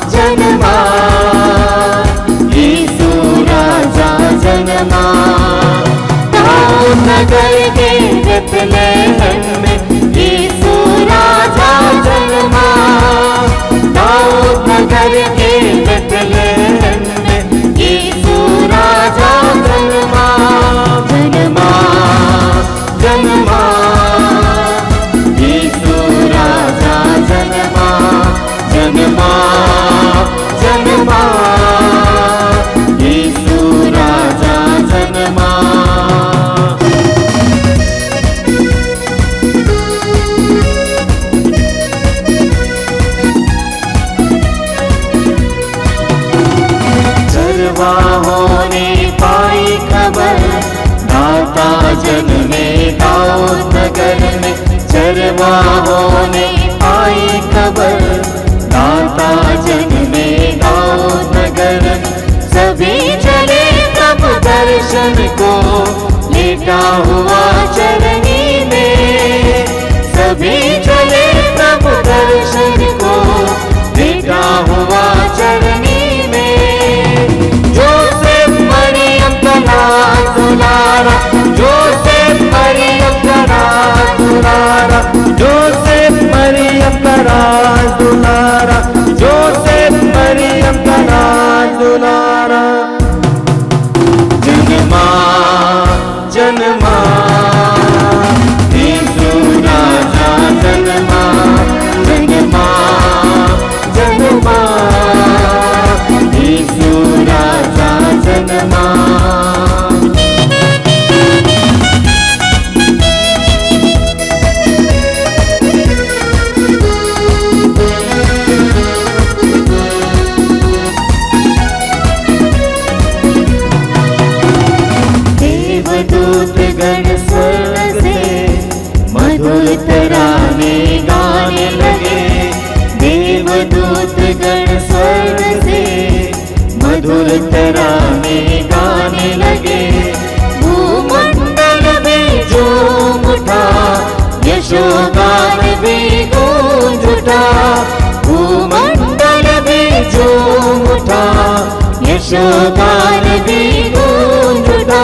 जन्मा, यीशु राजा जन्मा। दाऊद नगर के बेथलेहम में यीशु राजा जन्मा। दाऊद नगर के बेथलेहम में यीशु राजा जन्मा। जन्मा, जन्मा, यीशु राजा जन्मा। जन्मा, जन्मा, यीशु राजा जन्मा। चरवाहों ने पाई खबर, दाता जन्मे दाऊद नगर में। चरवाहों ने पाई खबर, दाता जन्मे दाऊद नगर में। सभी चले प्रभु दर्शन को, लेटा हुआ चरनी में। सभी चले प्रभु दर्शन को, लेटा हुआ चरनी में। जोसेफ मरियम का लाल दुलारा, जोसेफ मरियम का लाल दुलारा, जोसेफ मरियम का लाल दुलारा, जोसेफ मरियम का लाल दुलारा। जन्मा, जन्मा, यीशु राजा जन्मा। जन्मा, जन्मा, यीशु राजा जन्मा। देवदूत गण स्वर्ग से मधुर तराने गाने लगे। देवदूत गण स्वर्ग से मधुर तराने गाने लगे। भूमंडल में झूम उठा, यशोगान भी गूंज उठा। भूमंडल में झूम उठा, यशोगान भी गूंज उठा।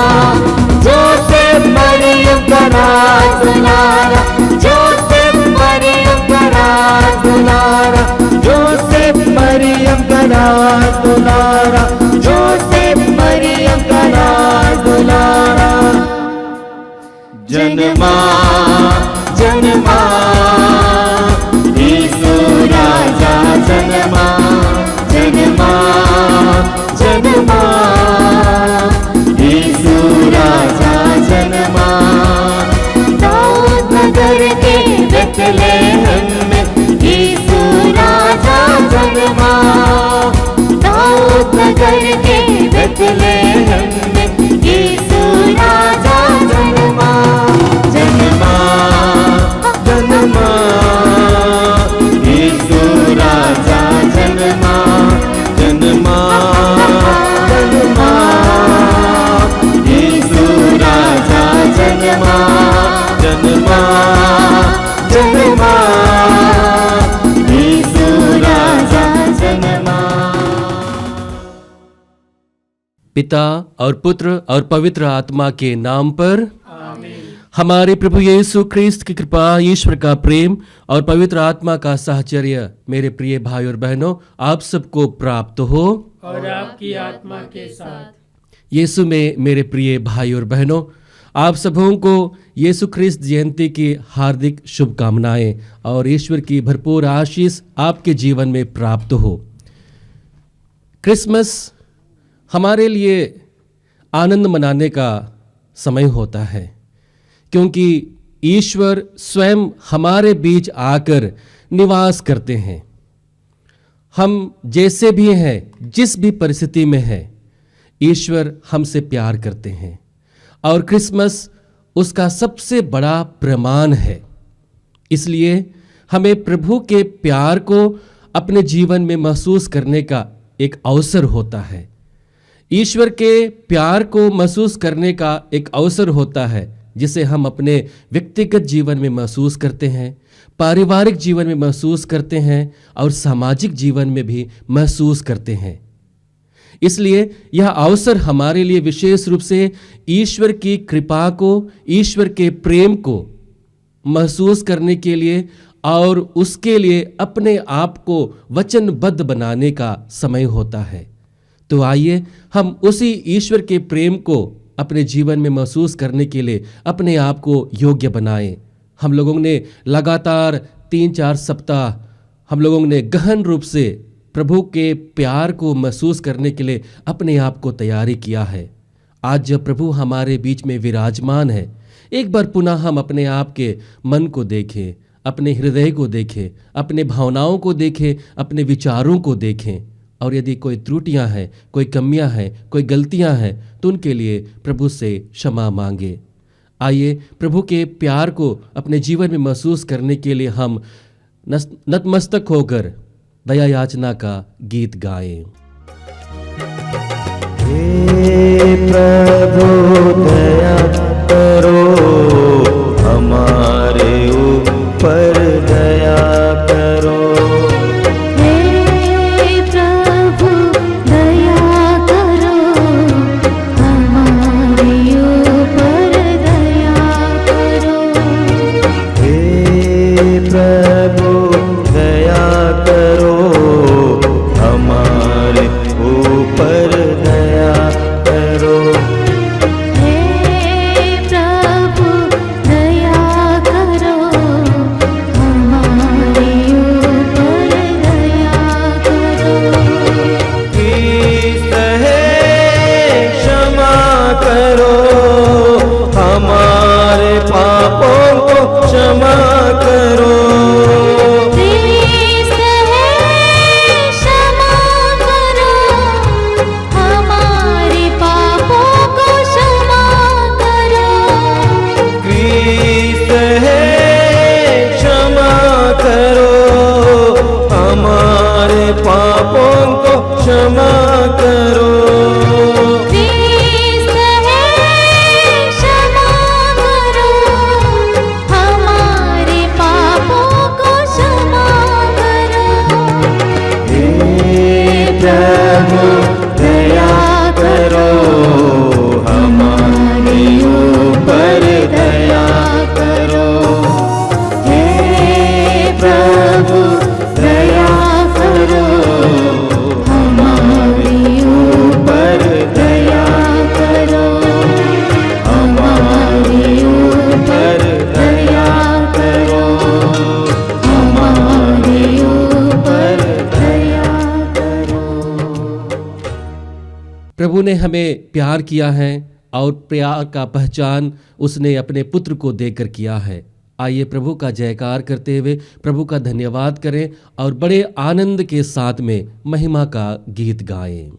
जोसेफ मरियम का लाल दुलारा, जोसेफ मरियम का लाल दुलारा, जोसेफ मरियम का लाल दुलारा, जोसेफ मरियम का लाल दुलारा। जन्मा, जन्मा, यीशु राजा जन्मा। जन्मा, जन्मा, यीशु राजा जन्मा। दाऊद नगर के बेथलेहम में यीशु राजा जन्मा। दाऊद नगर के बेथलेहम में यीशु राजा जन्मा। जन्मा, जन्मा, यीशु राजा जन्मा। जन्मा, जन्मा, यीशु राजा जन्मा। जन्मा, जन्मा, यीशु राजा जन्मा। पिता और पुत्र और पवित्र आत्मा के नाम पर हमारे प्रभु यीशु ख्रिस्त की कृपा, ईश्वर का प्रेम और पवित्र आत्मा का साहचर्य मेरे प्रिय भाई और बहनों आप सबको प्राप्त हो और आपकी आत्मा के साथ। यीशु में मेरे प्रिय भाई और बहनों आप सबों को यीशु ख्रिस्त जयंती की हार्दिक शुभकामनाएं और ईश्वर की भरपूर आशीष आपके जीवन में प्राप्त हो। क्रिसमस हमारे लिए आनंद मनाने का समय होता है, क्योंकि ईश्वर स्वयं हमारे बीच आकर निवास करते हैं। हम जैसे भी हैं, जिस भी परिस्थिति में हैं, ईश्वर हमसे प्यार करते हैं और क्रिसमस उसका सबसे बड़ा प्रमाण है। इसलिए हमें प्रभु के प्यार को अपने जीवन में महसूस करने का एक अवसर होता है। ईश्वर के प्यार को महसूस करने का एक अवसर होता है जिसे हम अपने व्यक्तिगत जीवन में महसूस करते हैं, पारिवारिक जीवन में महसूस करते हैं और सामाजिक जीवन में भी महसूस करते हैं। इसलिए यह अवसर हमारे लिए विशेष रूप से ईश्वर की कृपा को, ईश्वर के प्रेम को महसूस करने के लिए और उसके लिए अपने आप को वचनबद्ध बनाने का समय होता है। तो आइए हम उसी ईश्वर के प्रेम को अपने जीवन में महसूस करने के लिए अपने आप को योग्य बनाएं। हम लोगों ने लगातार 3-4 सप्ताह हम लोगों ने गहन रूप से प्रभु के प्यार को महसूस करने के लिए अपने आप को तैयारी किया है। आज जब प्रभु हमारे बीच में विराजमान है, एक बार पुनः हम अपने आप के मन को देखें, अपने हृदय को देखें, अपने भावनाओं को देखें, अपने विचारों को देखें और यदि कोई त्रुटियां हैं, कोई कमियां हैं, कोई गलतियां हैं तो उनके लिए प्रभु से क्षमा मांगे। आइए प्रभु के प्यार को अपने जीवन में महसूस करने के लिए हम नतमस्तक होकर दया याचना का गीत गाएं। हे प्रभु दया करो, हमारे ऊपर दया करो। हे प्रभु दया करो, हमारे ऊपर दया करो। हे प्रभु दया करो, हमारे ऊपर दया करो। हे प्रभु दया करो, हमारे ऊपर दया करो। ख्रीस्त है क्षमा करो, हमारे पापों को क्षमा करो। क्रिस्त है क्षमा करो, हमारे पापों को क्षमा करो। ख्रीस्त है क्षमा करो, हमारे पापों को क्षमा करो। क्रिस्त है क्षमा करो, हमारे पापों को क्षमा करो। हे प्रभु दया करो, हमारे ऊपर दया करो। हे प्रभु दया करो, हमारे ऊपर दया करो। हमारे ऊपर दया करो, हमारे ऊपर दया करो। प्रभु ने हमें प्यार किया है और प्यार का पहचान उसने अपने पुत्र को देकर किया है। आइए प्रभु का जयकार करते हुए प्रभु का धन्यवाद करें और बड़े आनंद के साथ में महिमा का गीत गाएं।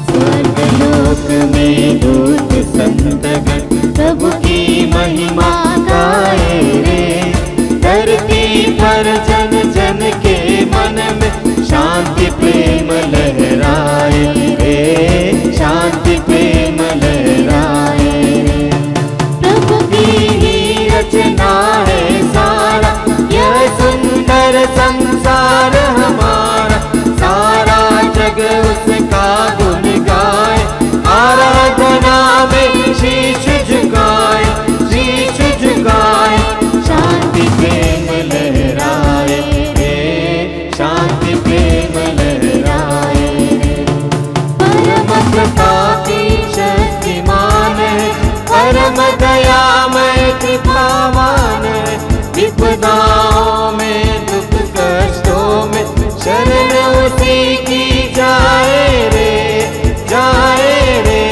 स्वर्गलोक में दूत संतगण प्रभु की महिमा गाए रे। धरती पर जन जन के मन में शांति प्रेम लहराए रे, शांति प्रेम लहराए रे। प्रभु की ही रचना है सारा, यह सुंदर संसार हमारा। सारा जग उसका गुण गाए, आराधना में शीश झुकाए, शीश झुकाए। शांति प्रेम लहराए रे, शांति प्रेम लहराए रे। परम प्रतापी शक्तिमान है, परम दयामय कृपावान है। विपदाओं में दुख कष्टों में शरण उसी की जाए रे, जाए रे।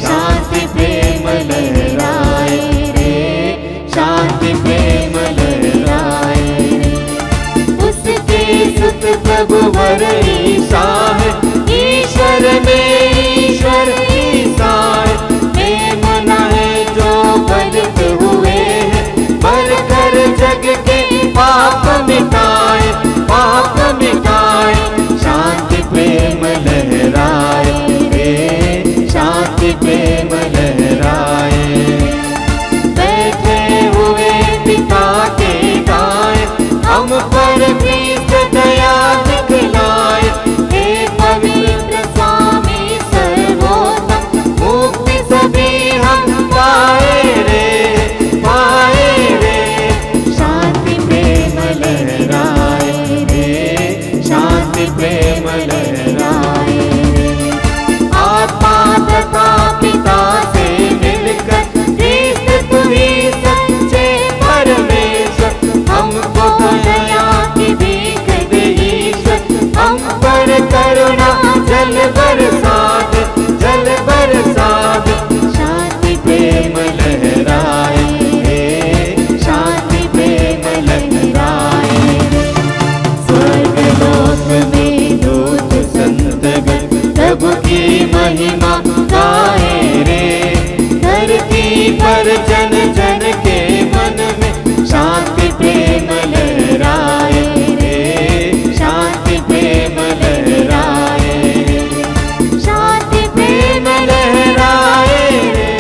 शांति प्रेम लहराए रे, शांति प्रेम लहराए रे। उसके सुत प्रभु वर ईसा है, ईश्वर में ईश्वर ईसा है। प्रेम न है जो बलित हुए हैं, मरकर जग के पाप मिटाए, पाप मिटाए। शांति प्रेम लहराए रे, शांति प्रेम लहराए शांति प्रेम लहराए। आत्मा तथा पिता से मिलकर क्रिस्त तू ही सच्चे परमेश्वर, हमको दया की भीख दे ईश्वर, हम पर करुणा जल बरसात, जल बरसात। शांति प्रेम लहराए, शांति प्रेम लहराए। स्वर्गलोक में दूत संतगण प्रभु की महिमा गाए रे, धरती पर जन जन के मन में शांति प्रेम लहराए रे, शांति प्रेम लहराए, शांति प्रेम लहराए रे।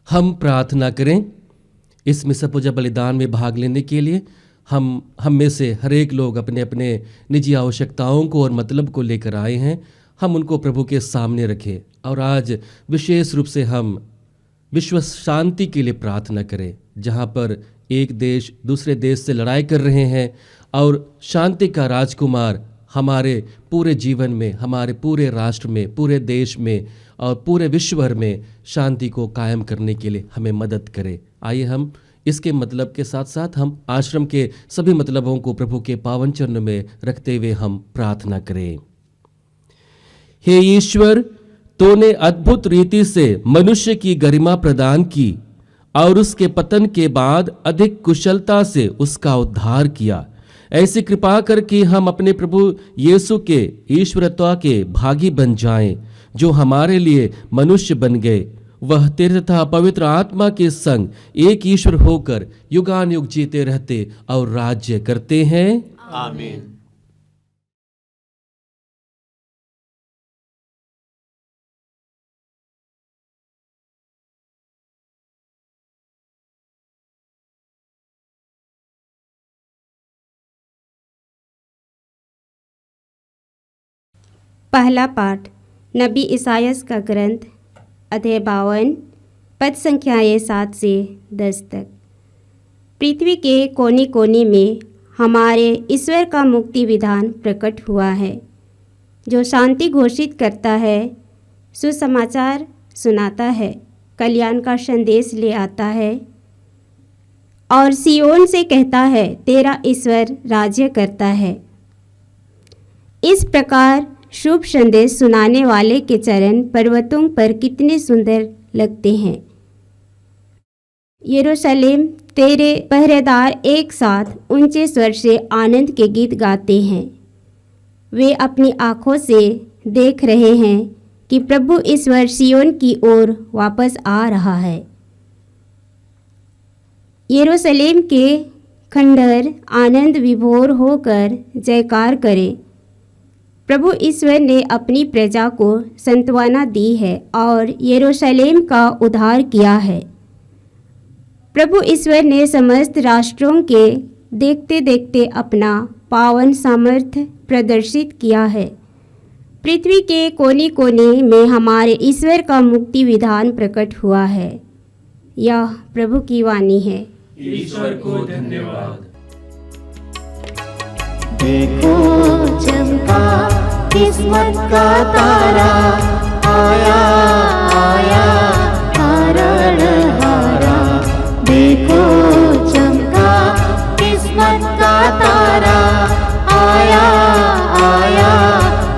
हम प्रार्थना करें। इस मिसा पूजा बलिदान में भाग लेने के लिए हम में से हर एक लोग अपने अपने निजी आवश्यकताओं को और मतलब को लेकर आए हैं। हम उनको प्रभु के सामने रखें और आज विशेष रूप से हम विश्व शांति के लिए प्रार्थना करें, जहाँ पर एक देश दूसरे देश से लड़ाई कर रहे हैं और शांति का राजकुमार हमारे पूरे जीवन में, हमारे पूरे राष्ट्र में, पूरे देश में और पूरे विश्व भर में शांति को कायम करने के लिए हमें मदद करे। आइए हम इसके मतलब के साथ साथ हम आश्रम के सभी मतलबों को प्रभु के पावन चरणों में रखते हुए हम प्रार्थना करें। हे ईश्वर, तूने अद्भुत रीति से मनुष्य की गरिमा प्रदान की और उसके पतन के बाद अधिक कुशलता से उसका उद्धार किया। ऐसी कृपा कर कि हम अपने प्रभु यीशु के ईश्वरत्व के भागी बन जाएं, जो हमारे लिए मनुष्य बन गए। वह तेरे तथा पवित्र आत्मा के संग एक ईश्वर होकर युगानुयुग जीते रहते और राज्य करते हैं। आमीन। पहला पाठ नबी इसायास का ग्रंथ अध्याय 52 पद संख्याएँ 7 से 10 तक। पृथ्वी के कोने कोने में हमारे ईश्वर का मुक्ति विधान प्रकट हुआ है, जो शांति घोषित करता है, सुसमाचार सुनाता है, कल्याण का संदेश ले आता है और सियोन से कहता है, तेरा ईश्वर राज्य करता है। इस प्रकार शुभ संदेश सुनाने वाले के चरण पर्वतों पर कितने सुंदर लगते हैं। यरूशलेम, तेरे पहरेदार एक साथ ऊंचे स्वर से आनंद के गीत गाते हैं। वे अपनी आँखों से देख रहे हैं कि प्रभु ईश्वर सियोन की ओर वापस आ रहा है। यरूशलेम के खंडहर आनंद विभोर होकर जयकार करें। प्रभु ईश्वर ने अपनी प्रजा को सांत्वना दी है और यरूशलेम का उद्धार किया है। प्रभु ईश्वर ने समस्त राष्ट्रों के देखते देखते अपना पावन सामर्थ्य प्रदर्शित किया है। पृथ्वी के कोने कोने में हमारे ईश्वर का मुक्ति विधान प्रकट हुआ है। यह प्रभु की वाणी है। ईश्वर को धन्यवाद। देखो चमका किस्मत का तारा, आया आया तारणहारा। देखो चमका किस्मत का तारा, आया आया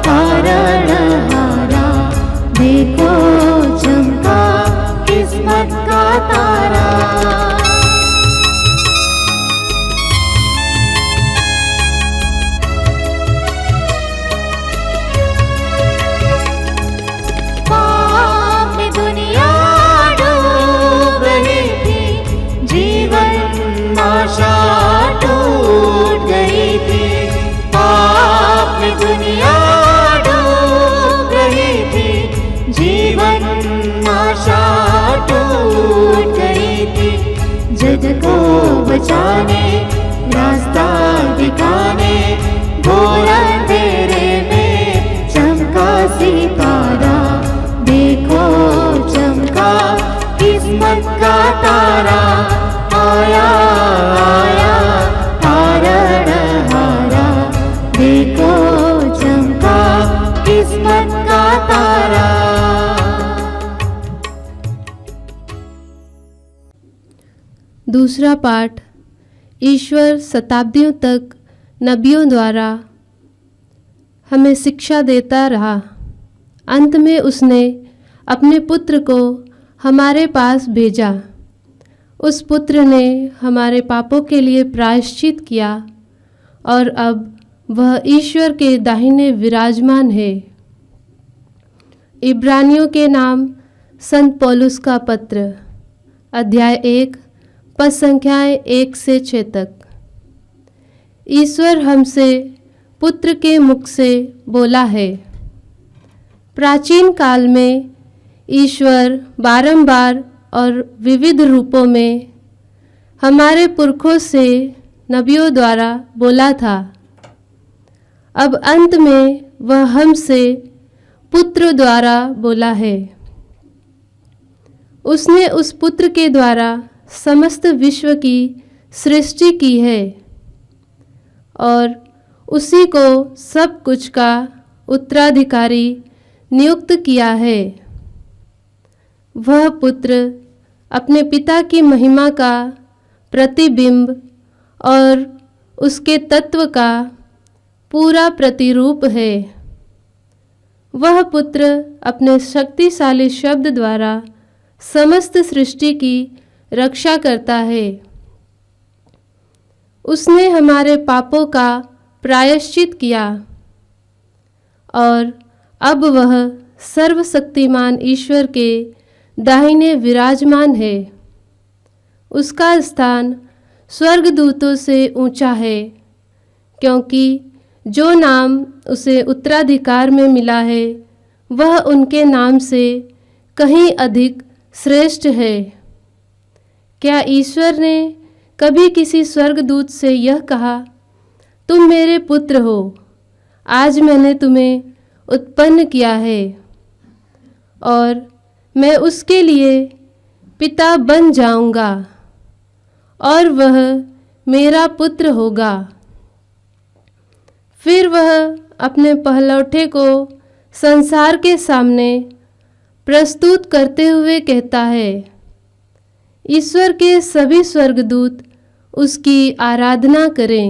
तारणहारा। देखो चमका किस्मत का तारा। आशा टूट गई थी। दूसरा पाठ, ईश्वर शताब्दियों तक नबियों द्वारा हमें शिक्षा देता रहा। अंत में उसने अपने पुत्र को हमारे पास भेजा। उस पुत्र ने हमारे पापों के लिए प्रायश्चित किया और अब वह ईश्वर के दाहिने विराजमान है। इब्रानियों के नाम संत पौलुस का पत्र, अध्याय 1, पद संख्याएँ 1 से 6 तक। ईश्वर हमसे पुत्र के मुख से बोला है। प्राचीन काल में ईश्वर बारंबार और विविध रूपों में हमारे पुरखों से नबियों द्वारा बोला था। अब अंत में वह हमसे पुत्र द्वारा बोला है। उसने उस पुत्र के द्वारा समस्त विश्व की सृष्टि की है और उसी को सब कुछ का उत्तराधिकारी नियुक्त किया है। वह पुत्र अपने पिता की महिमा का प्रतिबिंब और उसके तत्व का पूरा प्रतिरूप है। वह पुत्र अपने शक्तिशाली शब्द द्वारा समस्त सृष्टि की रक्षा करता है। उसने हमारे पापों का प्रायश्चित किया और अब वह सर्वशक्तिमान ईश्वर के दाहिने विराजमान है। उसका स्थान स्वर्गदूतों से ऊंचा है, क्योंकि जो नाम उसे उत्तराधिकार में मिला है वह उनके नाम से कहीं अधिक श्रेष्ठ है। क्या ईश्वर ने कभी किसी स्वर्गदूत से यह कहा, तुम मेरे पुत्र हो, आज मैंने तुम्हें उत्पन्न किया है और मैं उसके लिए पिता बन जाऊंगा और वह मेरा पुत्र होगा। फिर वह अपने पहलौठे को संसार के सामने प्रस्तुत करते हुए कहता है, ईश्वर के सभी स्वर्गदूत उसकी आराधना करें।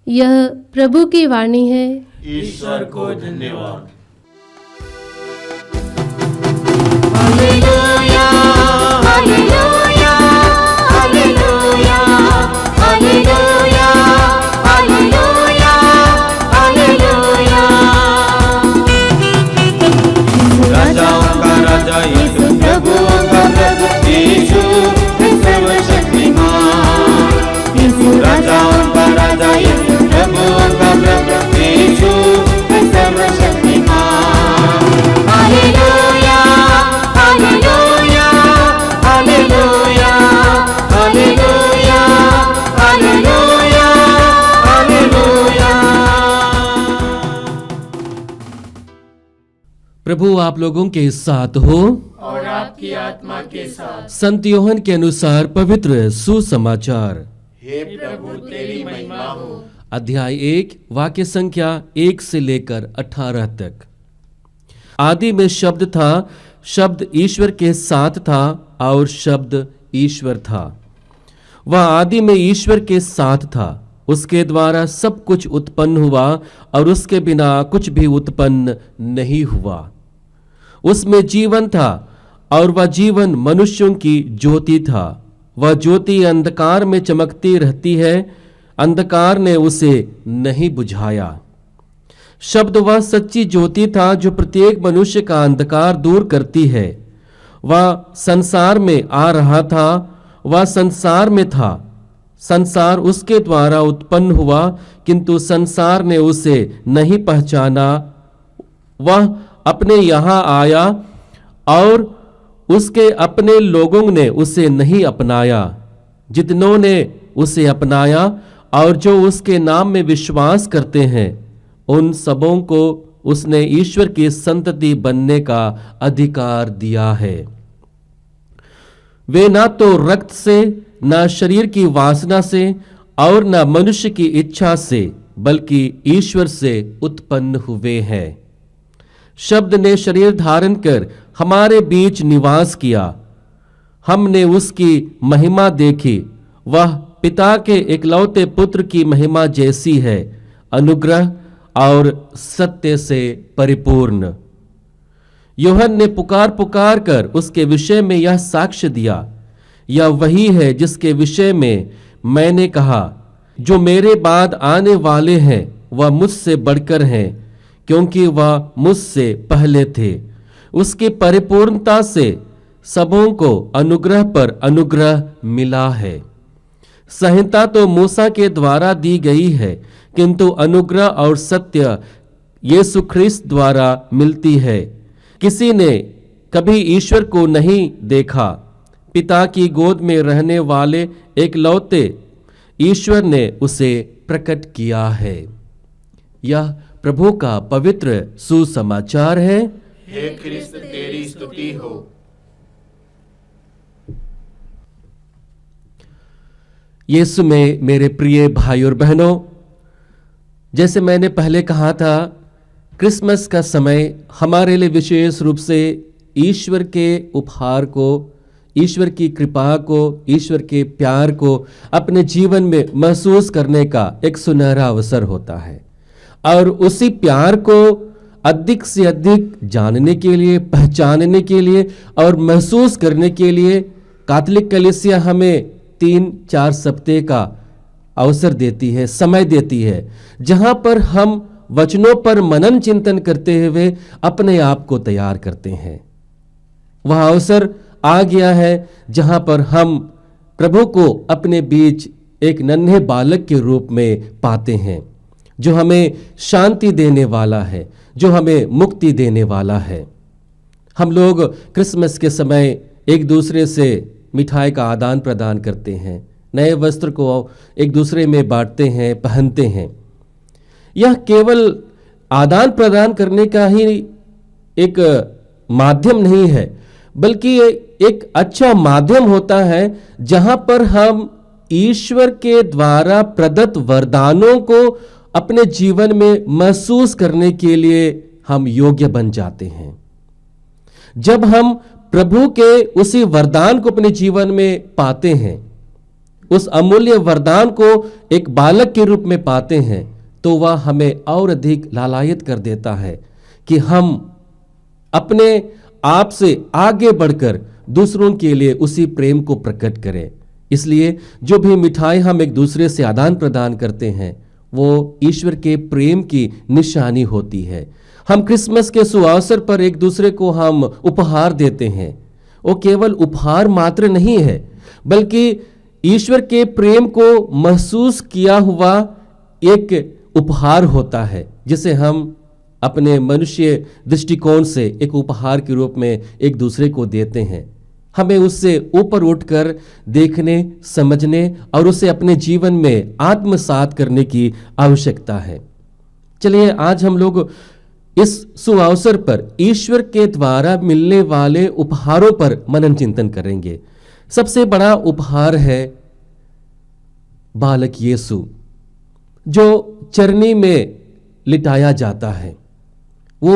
यह प्रभु की वाणी है। ईश्वर को धन्यवाद। Hallelujah hallelujah hallelujah hallelujah hallelujah hallelujah. राजाओं का राजा यीशु, प्रभुओं का प्रभु यीशु है सर्वशक्तिमान। यीशु राजाओं का राजा यीशु, प्रभुओं का प्रभु यीशु है सर्वशक्तिमान। Hallelujah hallelujah hallelujah hallelujah hallelujah hallelujah. प्रभु आप लोगों के साथ हो और आपकी आत्मा के साथ। संत यूहन्ना के अनुसार पवित्र सुसमाचार, हे प्रभु तेरी महिमा हो। अध्याय 1, वाक्य संख्या 1 से लेकर 18 तक। आदि में शब्द था, शब्द ईश्वर के साथ था और शब्द ईश्वर था। वह आदि में ईश्वर के साथ था। उसके द्वारा सब कुछ उत्पन्न हुआ और उसके बिना कुछ भी उत्पन्न नहीं हुआ। उसमें जीवन था और वह जीवन मनुष्यों की ज्योति था। वह ज्योति अंधकार में चमकती रहती है, अंधकार ने उसे नहीं बुझाया। शब्द वह सच्ची ज्योति था जो प्रत्येक मनुष्य का अंधकार दूर करती है। वह संसार में आ रहा था, वह संसार में था। संसार उसके द्वारा उत्पन्न हुआ, किंतु संसार ने उसे नहीं पहचाना। वह अपने यहाँ आया और उसके अपने लोगों ने उसे नहीं अपनाया। जितनों ने उसे अपनाया और जो उसके नाम में विश्वास करते हैं, उन सबों को उसने ईश्वर की संतति बनने का अधिकार दिया है। वे ना तो रक्त से, ना शरीर की वासना से और ना मनुष्य की इच्छा से, बल्कि ईश्वर से उत्पन्न हुए हैं। शब्द ने शरीर धारण कर हमारे बीच निवास किया। हमने उसकी महिमा देखी, वह पिता के इकलौते पुत्र की महिमा जैसी है, अनुग्रह और सत्य से परिपूर्ण। यूहन्ना ने पुकार पुकार कर उसके विषय में यह साक्ष्य दिया, यह वही है जिसके विषय में मैंने कहा, जो मेरे बाद आने वाले हैं वह मुझसे बढ़कर हैं, क्योंकि वह मुझसे पहले थे। उसकी परिपूर्णता से सबों को अनुग्रह पर अनुग्रह मिला है। संहिता तो मूसा के द्वारा दी गई है, किंतु अनुग्रह और सत्य यीशु ख्रिस्त द्वारा मिलती है। किसी ने कभी ईश्वर को नहीं देखा। पिता की गोद में रहने वाले एकलौते ईश्वर ने उसे प्रकट किया है। यह प्रभु का पवित्र सुसमाचार है। हे ख्रिस्त तेरी स्तुति हो। यीशु में मेरे प्रिय भाई और बहनों, जैसे मैंने पहले कहा था, क्रिसमस का समय हमारे लिए विशेष रूप से ईश्वर के उपहार को, ईश्वर की कृपा को, ईश्वर के प्यार को अपने जीवन में महसूस करने का एक सुनहरा अवसर होता है। और उसी प्यार को अधिक से अधिक जानने के लिए, पहचानने के लिए और महसूस करने के लिए कैथोलिक कलीसिया हमें 3-4 सप्ताह का अवसर देती है, समय देती है, जहां पर हम वचनों पर मनन चिंतन करते हुए अपने आप को तैयार करते हैं। वह अवसर आ गया है जहां पर हम प्रभु को अपने बीच एक नन्हे बालक के रूप में पाते हैं, जो हमें शांति देने वाला है, जो हमें मुक्ति देने वाला है। हम लोग क्रिसमस के समय एक दूसरे से मिठाई का आदान प्रदान करते हैं, नए वस्त्र को एक दूसरे में बांटते हैं, पहनते हैं। यह केवल आदान प्रदान करने का ही एक माध्यम नहीं है, बल्कि एक अच्छा माध्यम होता है जहां पर हम ईश्वर के द्वारा प्रदत्त वरदानों को अपने जीवन में महसूस करने के लिए हम योग्य बन जाते हैं। जब हम प्रभु के उसी वरदान को अपने जीवन में पाते हैं, उस अमूल्य वरदान को एक बालक के रूप में पाते हैं, तो वह हमें और अधिक लालायित कर देता है कि हम अपने आप से आगे बढ़कर दूसरों के लिए उसी प्रेम को प्रकट करें। इसलिए जो भी मिठाई हम एक दूसरे से आदान प्रदान करते हैं, वो ईश्वर के प्रेम की निशानी होती है। हम क्रिसमस के सुअवसर पर एक दूसरे को हम उपहार देते हैं। वो केवल उपहार मात्र नहीं है, बल्कि ईश्वर के प्रेम को महसूस किया हुआ एक उपहार होता है, जिसे हम अपने मनुष्य दृष्टिकोण से एक उपहार के रूप में एक दूसरे को देते हैं। हमें उससे ऊपर उठकर देखने, समझने और उसे अपने जीवन में आत्मसात करने की आवश्यकता है। चलिए आज हम लोग इस सुअवसर पर ईश्वर के द्वारा मिलने वाले उपहारों पर मनन चिंतन करेंगे। सबसे बड़ा उपहार है बालक यीशु, जो चरनी में लिटाया जाता है। वो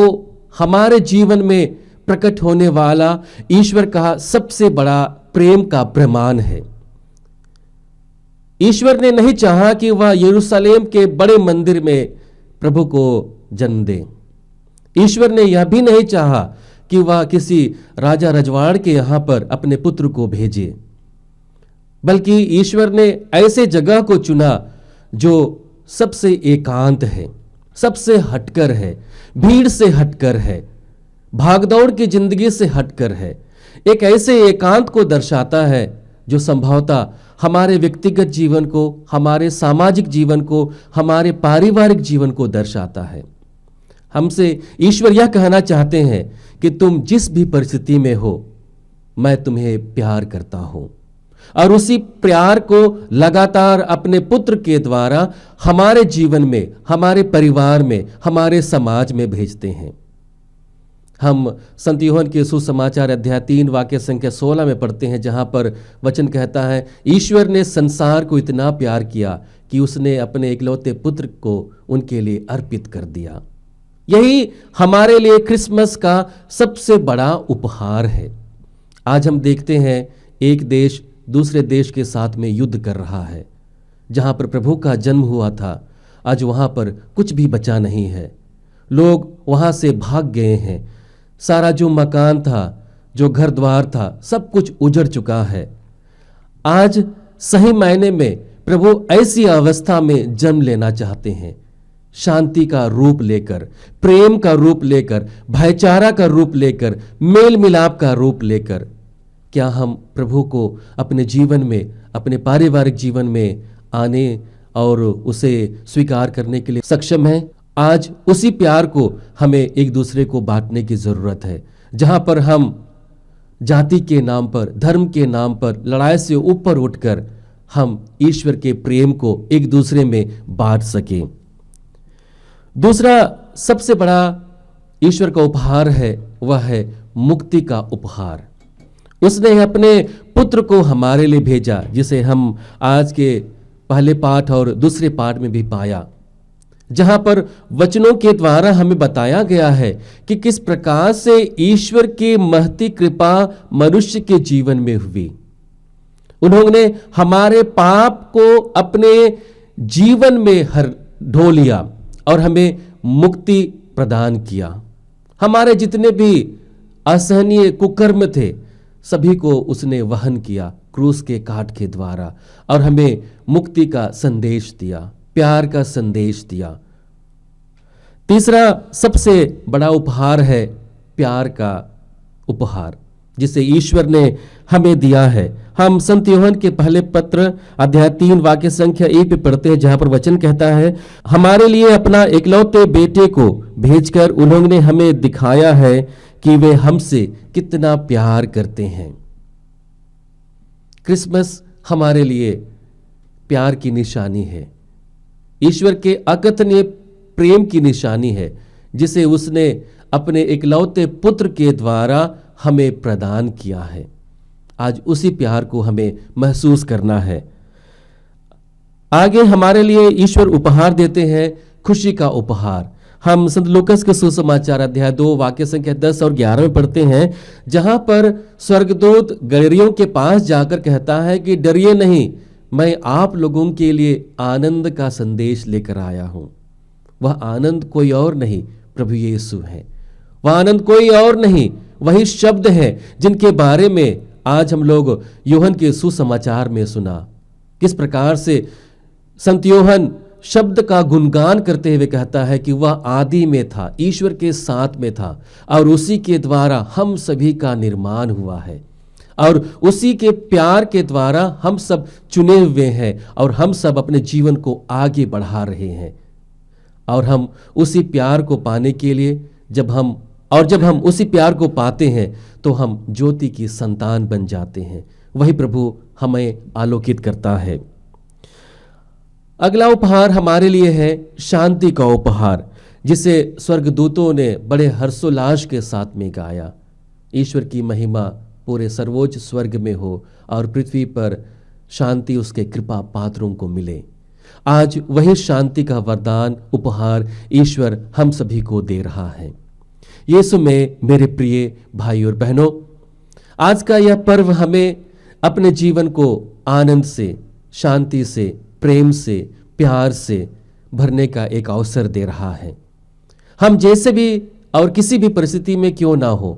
हमारे जीवन में प्रकट होने वाला ईश्वर का सबसे बड़ा प्रेम का प्रमाण है। ईश्वर ने नहीं चाहा कि वह यरूशलेम के बड़े मंदिर में प्रभु को जन्म दे। ईश्वर ने यह भी नहीं चाहा कि वह किसी राजा रजवाड़ के यहां पर अपने पुत्र को भेजे, बल्कि ईश्वर ने ऐसे जगह को चुना जो सबसे एकांत है, सबसे हटकर है, भीड़ से हटकर है, भागदौड़ की जिंदगी से हटकर है। एक ऐसे एकांत को दर्शाता है जो संभवतः हमारे व्यक्तिगत जीवन को, हमारे सामाजिक जीवन को, हमारे पारिवारिक जीवन को दर्शाता है। हमसे ईश्वर यह कहना चाहते हैं कि तुम जिस भी परिस्थिति में हो, मैं तुम्हें प्यार करता हूं, और उसी प्यार को लगातार अपने पुत्र के द्वारा हमारे जीवन में, हमारे परिवार में, हमारे समाज में भेजते हैं। हम संत यूहन्ना के सुसमाचार अध्याय 3 वाक्य संख्या 16 में पढ़ते हैं, जहां पर वचन कहता है, ईश्वर ने संसार को इतना प्यार किया कि उसने अपने इकलौते पुत्र को उनके लिए अर्पित कर दिया। यही हमारे लिए क्रिसमस का सबसे बड़ा उपहार है। आज हम देखते हैं एक देश दूसरे देश के साथ में युद्ध कर रहा है। जहाँ पर प्रभु का जन्म हुआ था, आज वहाँ पर कुछ भी बचा नहीं है। लोग वहाँ से भाग गए हैं। सारा जो मकान था, जो घर द्वार था, सब कुछ उजड़ चुका है। आज सही मायने में प्रभु ऐसी अवस्था में जन्म लेना चाहते हैं, शांति का रूप लेकर, प्रेम का रूप लेकर, भाईचारा का रूप लेकर, मेल मिलाप का रूप लेकर। क्या हम प्रभु को अपने जीवन में, अपने पारिवारिक जीवन में आने और उसे स्वीकार करने के लिए सक्षम हैं? आज उसी प्यार को हमें एक दूसरे को बांटने की जरूरत है। जहां पर हम जाति के नाम पर, धर्म के नाम पर लड़ाई से ऊपर उठकर हम ईश्वर के प्रेम को एक दूसरे में बांट सकें। दूसरा सबसे बड़ा ईश्वर का उपहार है, वह है मुक्ति का उपहार। उसने अपने पुत्र को हमारे लिए भेजा, जिसे हम आज के पहले पाठ और दूसरे पाठ में भी पाया, जहां पर वचनों के द्वारा हमें बताया गया है कि किस प्रकार से ईश्वर की महती कृपा मनुष्य के जीवन में हुई। उन्होंने हमारे पाप को अपने जीवन में ढो लिया और हमें मुक्ति प्रदान किया। हमारे जितने भी असहनीय कुकर्म थे, सभी को उसने वहन किया क्रूस के काट के द्वारा, और हमें मुक्ति का संदेश दिया, प्यार का संदेश दिया। तीसरा सबसे बड़ा उपहार है प्यार का उपहार, जिसे ईश्वर ने हमें दिया है। हम संत यूहन्ना के पहले पत्र अध्याय 3 वाक्य संख्या 1 पे पढ़ते हैं, जहां पर वचन कहता है, हमारे लिए अपना इकलौते बेटे को भेजकर उन्होंने हमें दिखाया है कि वे हमसे कितना प्यार करते हैं। क्रिसमस हमारे लिए प्यार की निशानी है, ईश्वर के अकथनीय प्रेम की निशानी है, जिसे उसने अपने इकलौते पुत्र के द्वारा हमें प्रदान किया है। आज उसी प्यार को हमें महसूस करना है। आगे हमारे लिए ईश्वर उपहार देते हैं खुशी का उपहार। हम संत लूकास के सुसमाचार अध्याय 2 वाक्य संख्या 10 और 11 में पढ़ते हैं, जहां पर स्वर्गदूत गलीलियों के पास जाकर कहता है कि डरिए नहीं, मैं आप लोगों के लिए आनंद का संदेश लेकर आया हूं। वह आनंद कोई और नहीं, प्रभु यीशु है। वह आनंद कोई और नहीं, वही शब्द है जिनके बारे में आज हम लोग यूहन्ना के सुसमाचार में सुना। किस प्रकार से संत यूहन्ना शब्द का गुणगान करते हुए कहता है कि वह आदि में था, ईश्वर के साथ में था, और उसी के द्वारा हम सभी का निर्माण हुआ है, और उसी के प्यार के द्वारा हम सब चुने हुए हैं, और हम सब अपने जीवन को आगे बढ़ा रहे हैं। और हम उसी प्यार को पाने के लिए जब हम उसी प्यार को पाते हैं तो हम ज्योति की संतान बन जाते हैं। वही प्रभु हमें आलोकित करता है। अगला उपहार हमारे लिए है शांति का उपहार, जिसे स्वर्गदूतों ने बड़े हर्षोल्लास के साथ में गाया। ईश्वर की महिमा पूरे सर्वोच्च स्वर्ग में हो और पृथ्वी पर शांति उसके कृपा पात्रों को मिले। आज वही शांति का वरदान उपहार ईश्वर हम सभी को दे रहा है। यीशु में मेरे प्रिय भाई और बहनों, आज का यह पर्व हमें अपने जीवन को आनंद से, शांति से, प्रेम से, प्यार से भरने का एक अवसर दे रहा है। हम जैसे भी और किसी भी परिस्थिति में क्यों ना हो,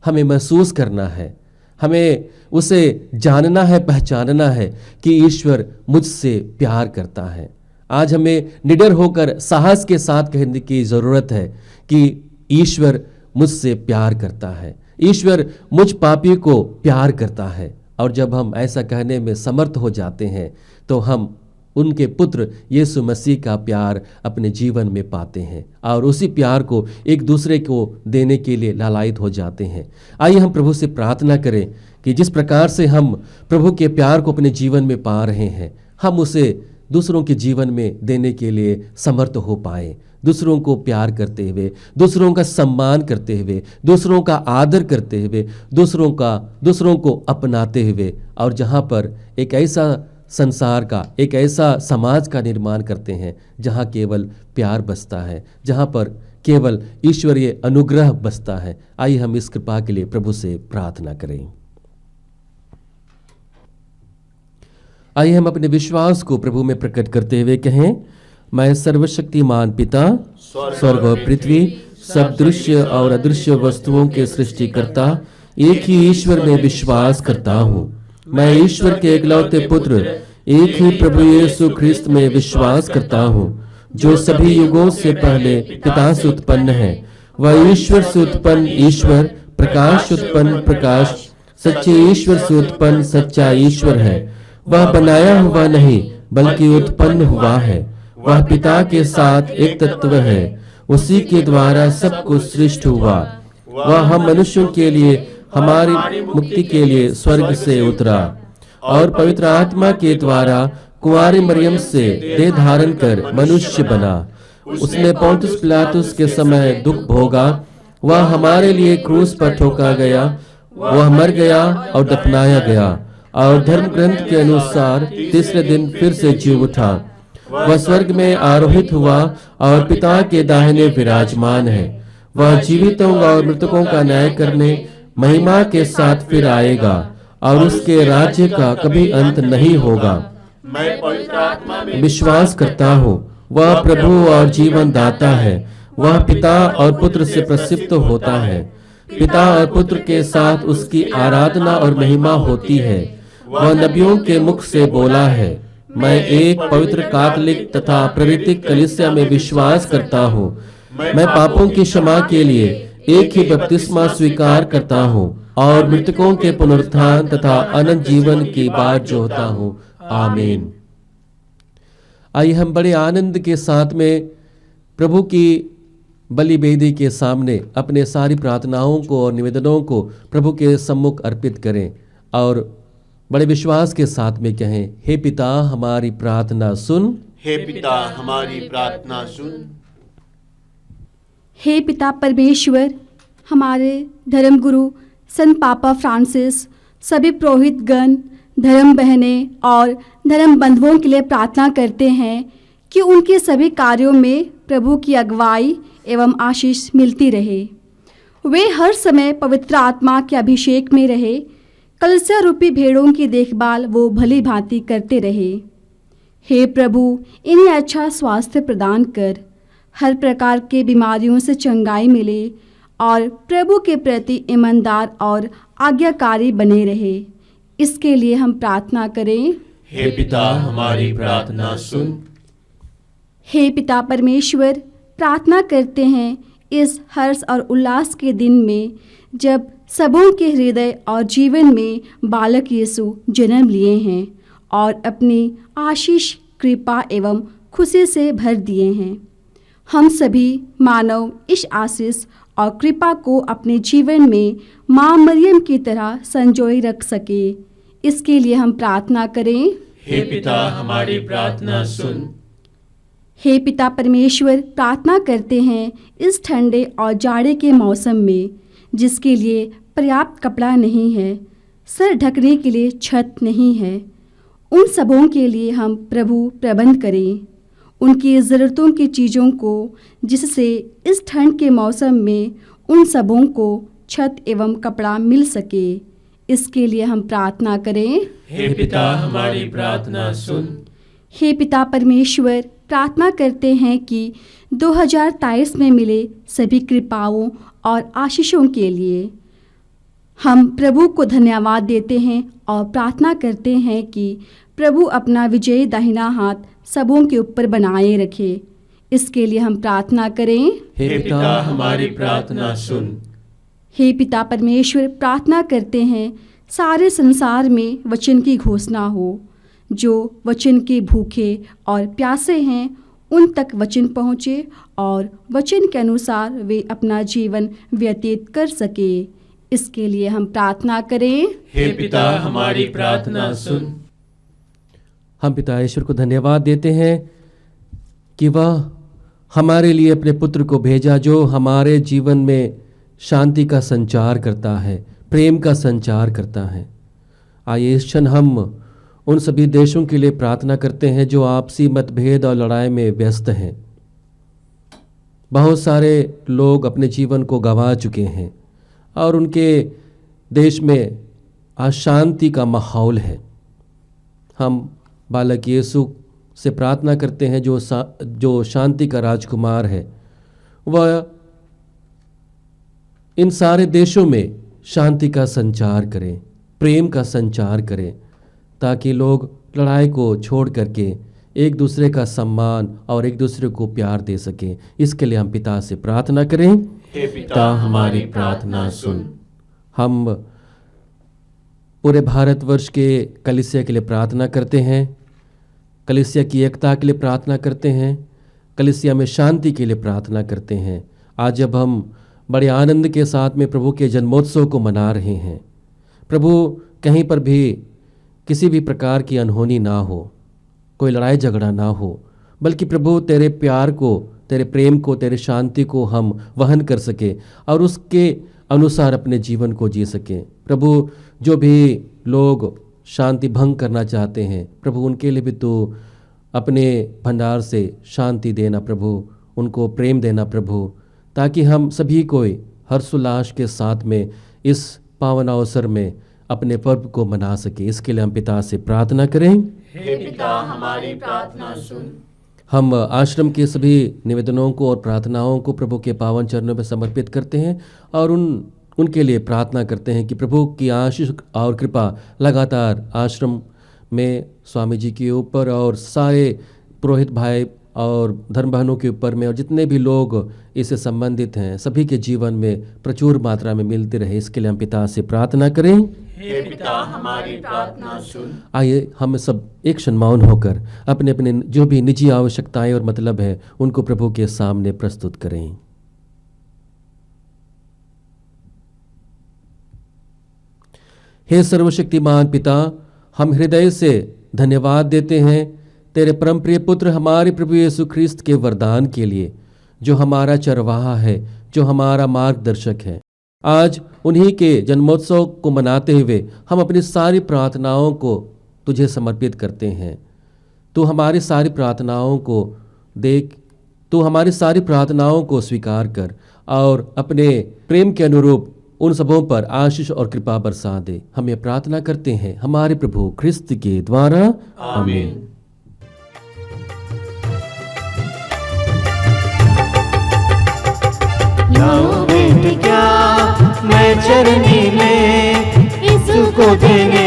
हमें महसूस करना है, हमें उसे जानना है, पहचानना है कि ईश्वर मुझसे प्यार करता है। आज हमें निडर होकर साहस के साथ कहने की ज़रूरत है कि ईश्वर मुझसे प्यार करता है, ईश्वर मुझ पापी को प्यार करता है। और जब हम ऐसा कहने में समर्थ हो जाते हैं तो हम उनके पुत्र यीशु मसीह का प्यार अपने जीवन में पाते हैं और उसी प्यार को एक दूसरे को देने के लिए लालायित हो जाते हैं। आइए हम प्रभु से प्रार्थना करें कि जिस प्रकार से हम प्रभु के प्यार को अपने जीवन में पा रहे हैं, हम उसे दूसरों के जीवन में देने के लिए समर्थ हो पाए। दूसरों को प्यार करते हुए, दूसरों का सम्मान करते हुए, दूसरों का आदर करते हुए, दूसरों को अपनाते हुए, और जहाँ पर एक ऐसा संसार का, एक ऐसा समाज का निर्माण करते हैं जहाँ केवल प्यार बसता है, जहाँ पर केवल ईश्वरीय अनुग्रह बसता है। आइए हम इस कृपा के लिए प्रभु से प्रार्थना करें। आइए हम अपने विश्वास को प्रभु में प्रकट करते हुए कहें, मैं सर्वशक्तिमान पिता, स्वर्ग और पृथ्वी, सब दृश्य और अदृश्य वस्तुओं के सृष्टिकर्ता एक ही ईश्वर में विश्वास करता हूँ। मैं ईश्वर के एकलौते पुत्र एक ही प्रभु यीशु ख्रिस्त में विश्वास करता हूँ, जो सभी युगों से पहले पिता से उत्पन्न है। वह ईश्वर से उत्पन्न ईश्वर, प्रकाश उत्पन्न प्रकाश, सच्चे ईश्वर से उत्पन्न सच्चा ईश्वर है। वह बनाया हुआ नहीं बल्कि उत्पन्न हुआ है। वह पिता के साथ एक तत्व है। उसी के द्वारा सब कुछ सृष्टि हुआ। वह हम मनुष्यों के लिए हमारी मुक्ति के लिए स्वर्ग से उतरा और पवित्र आत्मा के द्वारा कुंवारी मरियम से देह धारण कर मनुष्य बना। उसने पोंतुस पिलातुस के समय दुख भोगा। वह हमारे लिए क्रूस पर ठोका गया। वह मर गया और दफनाया गया और धर्म ग्रंथ के अनुसार तीसरे दिन फिर से जी उठा। वह स्वर्ग में आरोहित हुआ और पिता के दाहिने विराजमान है। वह जीवितों और मृतकों का न्याय करने महिमा के साथ फिर आएगा और उसके राज्य का कभी अंत नहीं होगा। मैं पवित्र आत्मा में विश्वास करता हूँ, वह प्रभु और जीवन दाता है। वह पिता और पुत्र से प्रसिद्ध होता है। पिता और पुत्र के साथ उसकी आराधना और महिमा होती है। वह नबियों के मुख से बोला है। मैं एक पवित्र कैथोलिक तथा प्रेरित कलीसिया में विश्वास करता हूँ। मैं पापों की क्षमा के लिए एक ही बपतिस्मा स्वीकार करता हूँ और मृतकों के पुनरुत्थान तथा अनंत जीवन की बाट जोहता हूँ। आमीन। आइए हम बड़े आनंद के साथ में प्रभु की बलि वेदी के सामने अपने सारी प्रार्थनाओं को और निवेदनों को प्रभु के सम्मुख अर्पित करें और बड़े विश्वास के साथ में कहें, हे पिता हमारी प्रार्थना सुन। हे पिता हमारी प्रार्थना सुन। हे पिता परमेश्वर, हमारे धर्मगुरु संत पापा फ्रांसिस, सभी पुरोहित गण, धर्म बहनें और धर्म बंधुओं के लिए प्रार्थना करते हैं कि उनके सभी कार्यों में प्रभु की अगुवाई एवं आशीष मिलती रहे। वे हर समय पवित्र आत्मा के अभिषेक में रहे। कलशा रूपी भेड़ों की देखभाल वो भली भांति करते रहे। हे प्रभु, इन्हें अच्छा स्वास्थ्य प्रदान कर, हर प्रकार के बीमारियों से चंगाई मिले और प्रभु के प्रति ईमानदार और आज्ञाकारी बने रहे। इसके लिए हम प्रार्थना करें। हे पिता हमारी प्रार्थना सुन। हे पिता परमेश्वर, प्रार्थना करते हैं इस हर्ष और उल्लास के दिन में जब सबों के हृदय और जीवन में बालक यीशु जन्म लिए हैं और अपनी आशीष, कृपा एवं खुशी से भर दिए हैं। हम सभी मानव इस आशीष और कृपा को अपने जीवन में माँ मरियम की तरह संजोए रख सके। इसके लिए हम प्रार्थना करें। हे पिता हमारी प्रार्थना सुन। हे पिता परमेश्वर, प्रार्थना करते हैं इस ठंडे और जाड़े के मौसम में जिसके लिए पर्याप्त कपड़ा नहीं है, सर ढकने के लिए छत नहीं है, उन सबों के लिए हम प्रभु प्रबंध करें। उनकी ज़रूरतों की चीज़ों को जिससे इस ठंड के मौसम में उन सबों को छत एवं कपड़ा मिल सके। इसके लिए हम प्रार्थना करें। हे पिता हमारी प्रार्थना सुन। हे पिता परमेश्वर, प्रार्थना करते हैं कि 2023 में मिले सभी कृपाओं और आशीषों के लिए हम प्रभु को धन्यवाद देते हैं और प्रार्थना करते हैं कि प्रभु अपना विजयी दाहिना हाथ सबों के ऊपर बनाए रखे। इसके लिए हम प्रार्थना करें। हे पिता हमारी प्रार्थना सुन। हे पिता परमेश्वर, प्रार्थना करते हैं सारे संसार में वचन की घोषणा हो। जो वचन के भूखे और प्यासे हैं उन तक वचन पहुँचे और वचन के अनुसार वे अपना जीवन व्यतीत कर सके। इसके लिए हम प्रार्थना करें। हे पिता हमारी प्रार्थना सुन। हम पिता ईश्वर को धन्यवाद देते हैं कि वह हमारे लिए अपने पुत्र को भेजा, जो हमारे जीवन में शांति का संचार करता है, प्रेम का संचार करता है। आइए इस क्षण हम उन सभी देशों के लिए प्रार्थना करते हैं जो आपसी मतभेद और लड़ाई में व्यस्त हैं। बहुत सारे लोग अपने जीवन को गंवा चुके हैं और उनके देश में अशांति का माहौल है। हम बालक यीशु से प्रार्थना करते हैं जो शांति का राजकुमार है, वह इन सारे देशों में शांति का संचार करें, प्रेम का संचार करें, ताकि लोग लड़ाई को छोड़ करके एक दूसरे का सम्मान और एक दूसरे को प्यार दे सकें। इसके लिए हम पिता से प्रार्थना करें। हे पिता हमारी प्रार्थना सुन। हम पूरे भारतवर्ष के कलीसिया के लिए प्रार्थना करते हैं, कलीसिया की एकता के लिए प्रार्थना करते हैं, कलीसिया में शांति के लिए प्रार्थना करते हैं। आज जब हम बड़े आनंद के साथ में प्रभु के जन्मोत्सव को मना रहे हैं, प्रभु कहीं पर भी किसी भी प्रकार की अनहोनी ना हो, कोई लड़ाई झगड़ा ना हो, बल्कि प्रभु तेरे प्यार को, तेरे प्रेम को, तेरे शांति को हम वहन कर सके और उसके अनुसार अपने जीवन को जी सकें। प्रभु जो भी लोग शांति भंग करना चाहते हैं, प्रभु उनके लिए भी तो अपने भंडार से शांति देना प्रभु, उनको प्रेम देना प्रभु, ताकि हम सभी कोई हर्षोल्लास के साथ में इस पावन अवसर में अपने पर्व को मना सके। इसके लिए हम पिता से प्रार्थना करें। हे पिता हमारी प्रार्थना सुन। हम आश्रम के सभी निवेदनों को और प्रार्थनाओं को प्रभु के पावन चरणों में समर्पित करते हैं और उनके लिए प्रार्थना करते हैं कि प्रभु की आशीष और कृपा लगातार आश्रम में स्वामी जी के ऊपर और सारे पुरोहित भाई और धर्म बहनों के ऊपर में और जितने भी लोग इससे संबंधित हैं सभी के जीवन में प्रचुर मात्रा में मिलती रहे। इसके लिए हम पिता से प्रार्थना करें। हे पिता हमारी प्रार्थना सुन। आइए हम सब एक क्षण मौन होकर अपने अपने जो भी निजी आवश्यकताएं और मतलब है उनको प्रभु के सामने प्रस्तुत करें। हे सर्वशक्तिमान पिता, हम हृदय से धन्यवाद देते हैं तेरे परम प्रिय पुत्र हमारे प्रभु यीशु ख्रिस्त के वरदान के लिए, जो हमारा चरवाहा है, जो हमारा मार्गदर्शक है। आज उन्हीं के जन्मोत्सव को मनाते हुए हम अपनी सारी प्रार्थनाओं को तुझे समर्पित करते हैं। तू हमारी सारी प्रार्थनाओं को देख, तू हमारी सारी प्रार्थनाओं को स्वीकार कर और अपने प्रेम के अनुरूप उन सबों पर आशीष और कृपा बरसा दे। हम ये प्रार्थना करते हैं हमारे प्रभु ख्रिस्त के द्वारा, आमीन। लाओ बेट क्या मैं चरनी में यीशु को देने,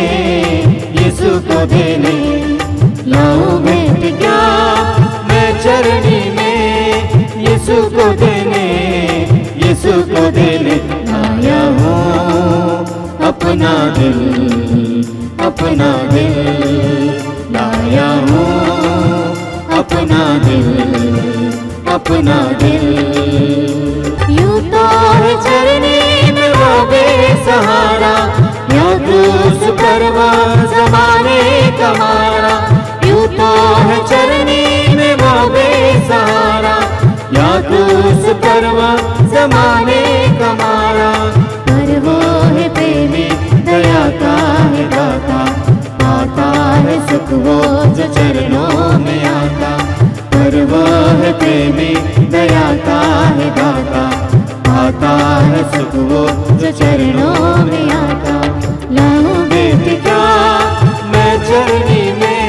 यीशु को देने। लाओ बेट क्या मैं चरनी में यीशु को देने, यीशु को देने आया हूँ। अपना दिल, अपना दिल लाया हूँ, अपना दिल, अपना दिल। यूं तो है चरनी में वो बेसहारा, या क्रूस पर वो ज़माने का मारा। यूं तो है चरनी में वो बेसहारा, या क्रूस पर वो ज़माने का मारा। पर वो है प्रेमी, दया का है दाता, पाता है सुख वो जो चरणों में आता। पर वो है प्रेमी, दया का है दाता, आता है सुख वो जो चरणों में आता। लाओ बेट क्या मैं चरनी में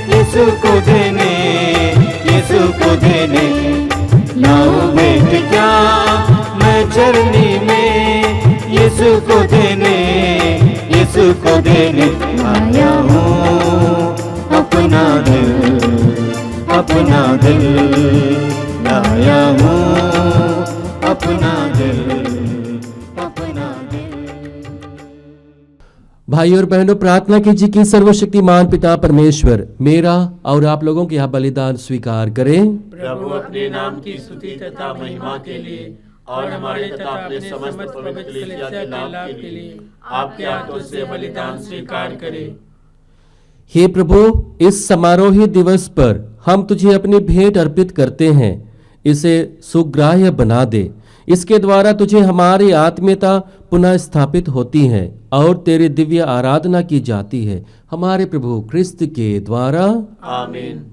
यीशु को देने, यीशु को देने। लाओ बेट क्या मैं चरनी में यीशु को देने, यीशु को देने आया हूँ। अपना दिल, अपना दिल लाया हूँ, अपना दिल, अपना दिल। भाई और बहनों, प्रार्थना कीजिए कि सर्वशक्तिमान पिता परमेश्वर मेरा और आप लोगों के यहाँ बलिदान स्वीकार करें। प्रभु अपने नाम की स्तुति तथा महिमा के लिए और हमारे तथा अपने समस्त पवित्र कलीसिया के लाभ के लिए आपके हाथों से बलिदान स्वीकार करें। हे प्रभु, इस समारोही दिवस पर हम तुझे अपनी भेंट अर्पित करते हैं, इसे सुग्राह्य बना दे। इसके द्वारा तुझे हमारी आत्मीयता पुनः स्थापित होती है और तेरी दिव्य आराधना की जाती है, हमारे प्रभु ख्रिस्त के द्वारा, आमीन।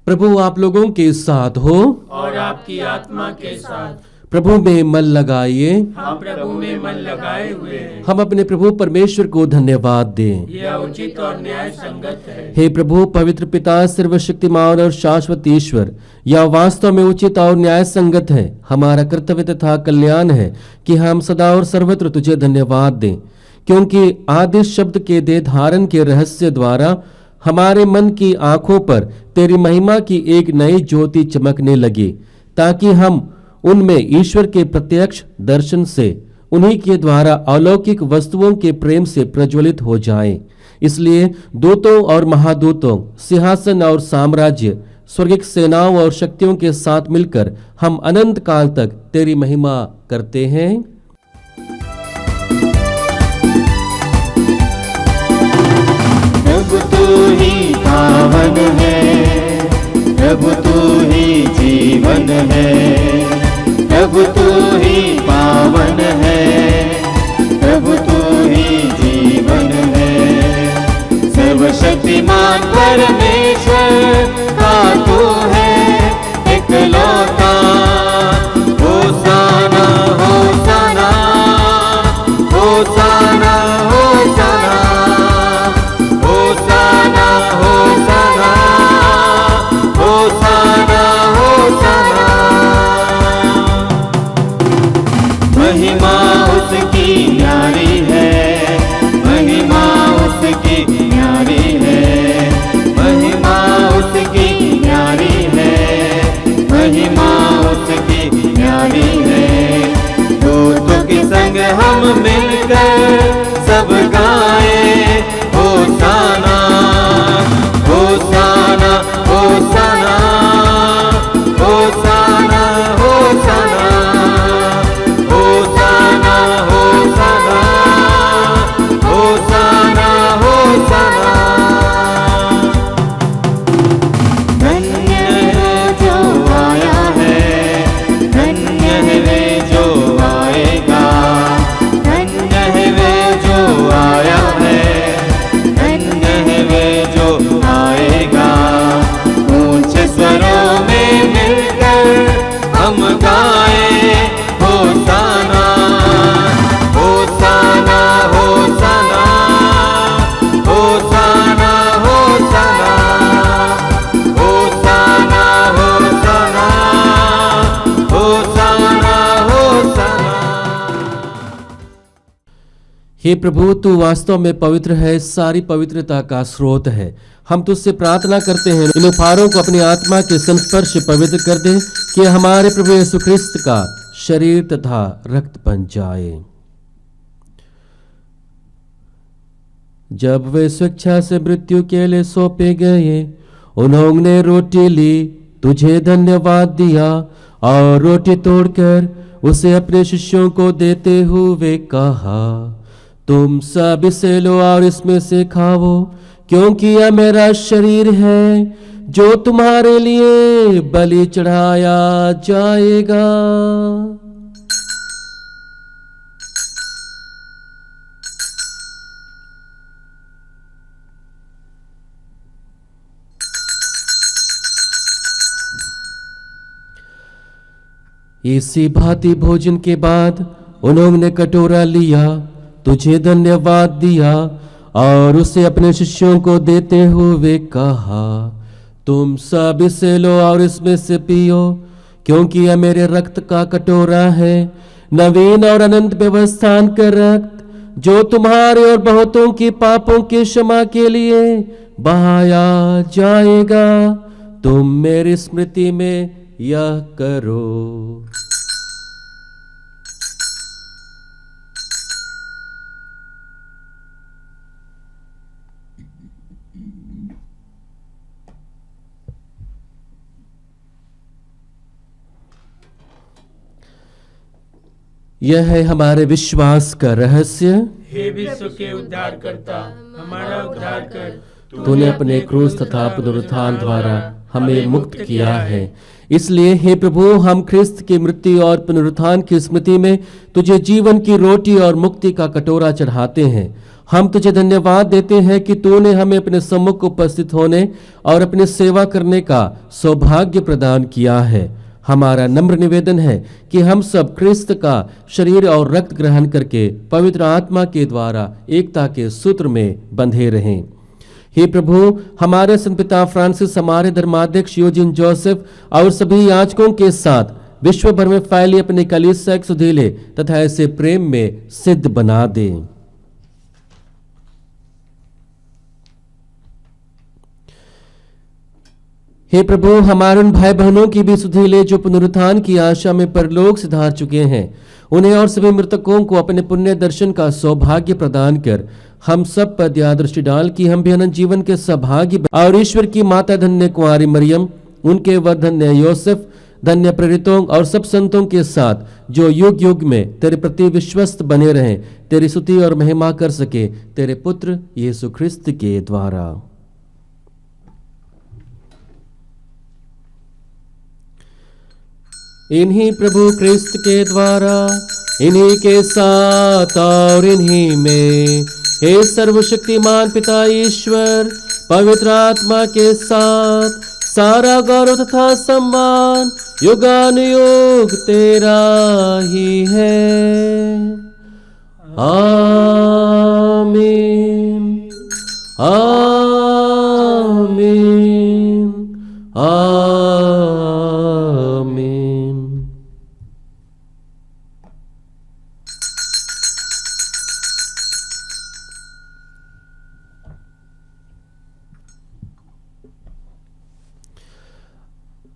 प्रभु आप लोगों के साथ हो और आपकी आत्मा के साथ। प्रभु में मन लगाइए, हम प्रभु में मन लगाए हुए हैं। हम अपने प्रभु परमेश्वर को धन्यवाद दें। यह उचित और न्याय संगत है। हे प्रभु पवित्र पिता, सर्वशक्तिमान और शाश्वत ईश्वर, यह वास्तव में उचित और न्याय संगत है, हमारा कर्तव्य तथा कल्याण है कि हम सदा और सर्वत्र तुझे धन्यवाद दें, क्योंकि आदि शब्द के देह धारण के रहस्य द्वारा हमारे मन की आंखों पर तेरी महिमा की एक नई ज्योति चमकने लगी, ताकि हम उनमें ईश्वर के प्रत्यक्ष दर्शन से उन्हीं के द्वारा अलौकिक वस्तुओं के प्रेम से प्रज्वलित हो जाएं। इसलिए दूतों और महादूतों, सिंहासन और साम्राज्य, स्वर्गिक सेनाओं और शक्तियों के साथ मिलकर हम अनंत काल तक तेरी महिमा करते हैं। प्रभु तू ही पावन है, प्रभु तू ही जीवन है, प्रभु तू ही पावन है, प्रभु तू ही जीवन है। सर्वशक्तिमान परमेश्वर का तू है इकलौता। होसाना होसाना होसाना होसाना होसाना होसाना होसाना होसाना। महिमा उसकी न्यारी है, महिमा उसकी न्यारी है, महिमा उसकी न्यारी है, महिमा उसकी न्यारी है। दूतों के संग हम मिलकर सब गाए होसाना होसाना होसाना होसाना होसाना होसाना होसाना होसाना होसाना। धन्य है जो आया है, धन्य है वे जो आएगा, धन्य है वे जो आया है, धन्य है वे जो आएगा। ऊंचे स्वरों में मिलकर हम गाए होसाना होसाना होसाना होसाना होसाना होसाना होसाना होसाना होसाना। हे प्रभु, तू वास्तव में पवित्र है, सारी पवित्रता का स्रोत है। हम तुझसे प्रार्थना करते हैं, इन उपहारों को अपनी आत्मा के संस्पर्श से पवित्र कर दे, कि हमारे प्रभु यीशु ख्रिस्त का शरीर तथा रक्त बन जाए। जब वे स्वेच्छा से मृत्यु के लिए सौंपे गए, उन्होंने रोटी ली, तुझे धन्यवाद दिया और रोटी तोड़कर उसे अपने शिष्यों को देते हुए कहा, तुम सब इसे लो और इसमें से खाओ, क्योंकि यह मेरा शरीर है जो तुम्हारे लिए बलि चढ़ाया जाएगा। इसी भांति भोजन के बाद उन्होंने कटोरा लिया, तुझे धन्यवाद दिया और उसे अपने शिष्यों को देते हुए कहा, तुम सब इसे लो और इसमें से पियो, क्योंकि यह मेरे रक्त का कटोरा है, नवीन और अनंत व्यवस्थान का रक्त, जो तुम्हारे और बहुतों के पापों के क्षमा के लिए बहाया जाएगा। तुम मेरी स्मृति में यह करो। यह है हमारे विश्वास का रहस्य। हे विश्व के उद्धारकर्ता, हमारा उद्धार कर। तूने अपने क्रूस तथा पुनरुत्थान द्वारा हमें मुक्त किया है। इसलिए हे प्रभु, हम ख्रिस्त की मृत्यु और पुनरुत्थान की स्मृति में तुझे जीवन की रोटी और मुक्ति का कटोरा चढ़ाते हैं। हम तुझे धन्यवाद देते हैं कि तूने हमें अपने सम्मुख उपस्थित होने और अपनी सेवा करने का सौभाग्य प्रदान किया है। हमारा नम्र निवेदन है कि हम सब क्रिस्त का शरीर और रक्त ग्रहण करके पवित्र आत्मा के द्वारा एकता के सूत्र में बंधे रहें। हे प्रभु, हमारे संत पिता फ्रांसिस, हमारे धर्माध्यक्ष यूजिन जोसेफ और सभी याजकों के साथ विश्व भर में फैली अपने कलीसिया एक सुधीले तथा ऐसे प्रेम में सिद्ध बना दे। हे प्रभु, हमारे उन भाई बहनों की भी सुधीले जो पुनरुत्थान की आशा में परलोक सिधार चुके हैं, उन्हें और सभी मृतकों को अपने पुण्य दर्शन का सौभाग्य प्रदान कर हम सब पर दया दृष्टि डाल कि हम भी अनंत जीवन के सौभाग्य और ईश्वर की माता धन्य कुंवारी मरियम, उनके वर धन्य योसेफ, धन्य प्रेरितों और सब संतों के साथ जो युग युग में तेरे प्रति विश्वस्त बने रहें, तेरी स्तुति और महिमा कर सके तेरे पुत्र यीशु ख्रिस्त के द्वारा। इन्हीं प्रभु क्रिस्त के द्वारा, इन्हीं के साथ और इन्हीं में, हे सर्वशक्तिमान पिता ईश्वर, पवित्र आत्मा के साथ सारा गौरव तथा सम्मान युगानुयुग तेरा ही है। आमीन, आमीन, आमीन।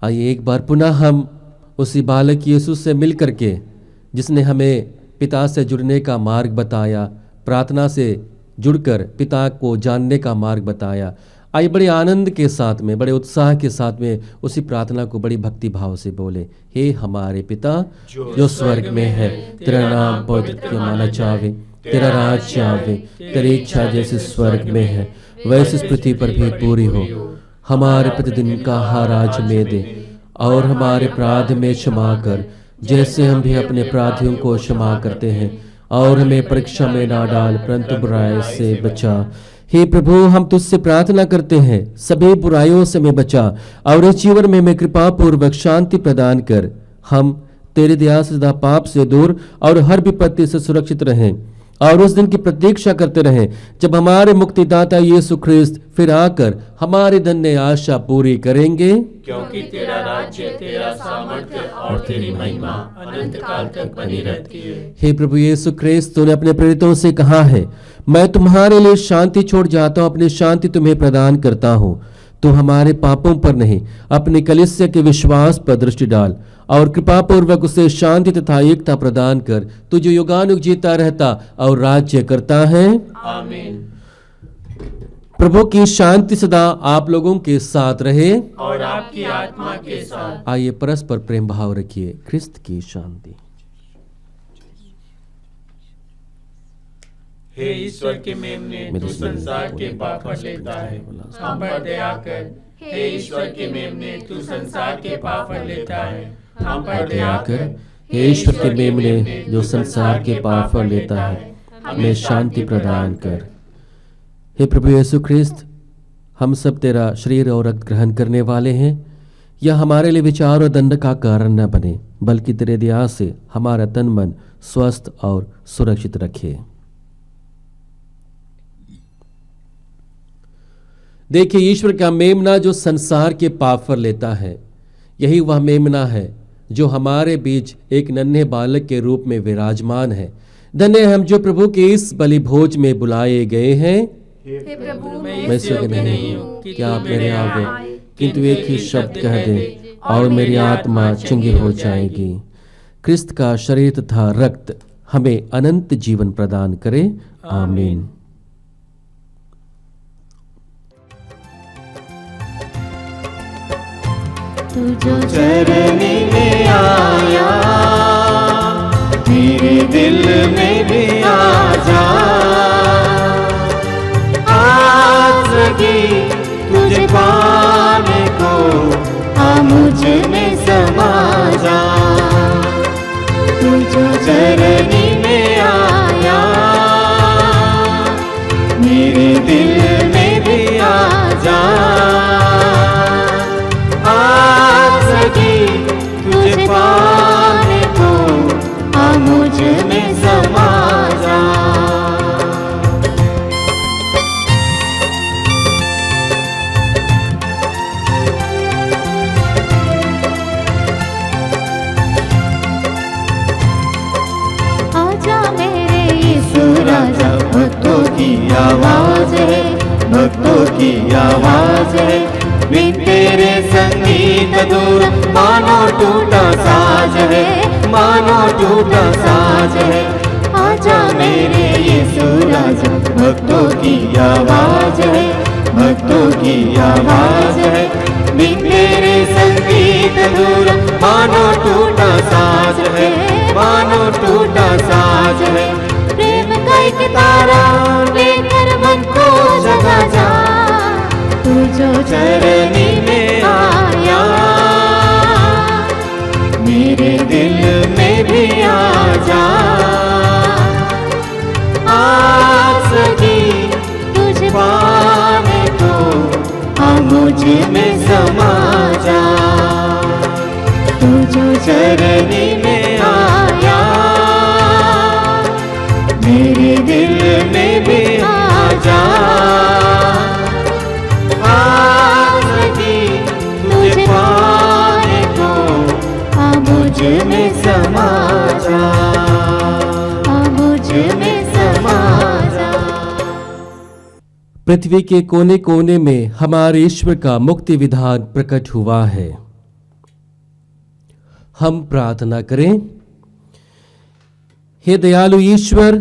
आइए एक बार पुनः हम उसी बालक यीशु से मिल करके, जिसने हमें पिता से जुड़ने का मार्ग बताया, प्रार्थना से जुड़कर पिता को जानने का मार्ग बताया, आइए बड़े आनंद के साथ में, बड़े उत्साह के साथ में उसी प्रार्थना को बड़ी भक्ति भाव से बोले। हे हमारे पिता जो स्वर्ग में है, तेरा नाम पवित्र माना जावे, तेरा राज्य आवे, तेरी इच्छा जैसे स्वर्ग में है वैसे इस पृथ्वी पर भी पूरी हो। हमारे प्रतिदिन का आहार आज हमें दे, और हमारे अपराध में क्षमा कर जैसे हम भी अपने अपराधियों को क्षमा करते हैं, और हमें परीक्षा में ना डाल परंतु बुराई से बचा। हे प्रभु, हम तुझसे प्रार्थना करते हैं सभी बुराइयों से हमें बचा, और इस जीवन में हमें कृपा पूर्वक शांति प्रदान कर। हम तेरी दया से सदा पाप से दूर और हर विपत्ति से सुरक्षित रहें, और उस दिन की प्रतीक्षा करते रहें जब हमारे मुक्तिदाता यीशु ख्रिस्त फिर आकर हमारी धन्य आशा पूरी करेंगे। क्योंकि तेरा राज्य, तेरा सामर्थ्य और तेरी महिमा अनंत काल तक बनी रहती है। हे प्रभु यीशु ख्रिस्त, तूने अपने प्रेरितों से कहा है, मैं तुम्हारे लिए शांति छोड़ जाता हूँ, अपनी शांति तुम्हें प्रदान करता हूँ। तो हमारे पापों पर नहीं, अपने कलीसिया के विश्वास पर दृष्टि डाल और कृपा पूर्वक उसे शांति तथा एकता प्रदान कर, तू जो युगानुयुग जीता रहता और राज्य करता है। आमीन। प्रभु की शांति सदा आप लोगों के साथ रहे और आपकी आत्मा के साथ। आइए परस्पर प्रेम भाव रखिए। ख्रिस्त की शांति। हे ईश्वर के मेमने, तू संसार के पाप हर लेता है, हम पर दया कर। हे ईश्वर के मेमने, तू संसार के पाप हर लेता है, हम पर दया कर। हे ईश्वर के मेमने, जो संसार के पाप हर लेता है, हमें शांति प्रदान कर। हे प्रभु यीशु ख्रिस्त, हम सब तेरा शरीर और रक्त ग्रहण करने वाले हैं। यह हमारे लिए विचार और दंड का कारण न बने, बल्कि तेरे दया से हमारा तन मन स्वस्थ और सुरक्षित रखे। देखिए, ईश्वर का मेमना जो संसार के पाप पर लेता है, यही वह मेमना है जो हमारे बीच एक नन्हे बालक के रूप में विराजमान है। धन्य हम जो प्रभु के इस बलि भोज में बुलाए गए हैं। हे प्रभु, मैं इस योग्य नहीं हूँ कि आप मेरे आवे, किंतु एक ही शब्द कह दे और मेरी आत्मा चंगी हो जाएगी। क्रिस्त का शरीर तथा रक्त हमें अनंत जीवन प्रदान करे। आमीन। तू जो चरनी में आया, मेरे दिल में भी आ जा। आज लगी तुझे पाने को, आ मुझ में समा जा। तू जो चरनी में आया, मेरे दिल में भी आ जा। तुझे पाने को आ मुझ में समा जा। आजा मेरे यीशु राजा, भक्तों की आवाज है, भक्तों की आवाज है, बिन तेरे संगीत दूर मानो टूटा साज है, मानो टूटा साज है। आजा मेरे यीशु राजा, भक्तों की आवाज है, भक्तों की आवाज है, बिन तेरे संगीत दूर मानो टूटा साज है, मानो टूटा साज है। प्रेम का एक तारा लेकर मन को जगा जा, तू जो चरनी में आया, मेरे दिल में भी आ जा। आस की तुझे पाने को आ मुझ में समा जा। तू जो चरनी में आया, मेरे दिल में भी आ जा। आस की तुझे पाने को आ मुझ में समा जा, आ मुझ में समा जा। पृथ्वी के कोने कोने में हमारे ईश्वर का मुक्ति विधान प्रकट हुआ है। हम प्रार्थना करें। हे दयालु ईश्वर,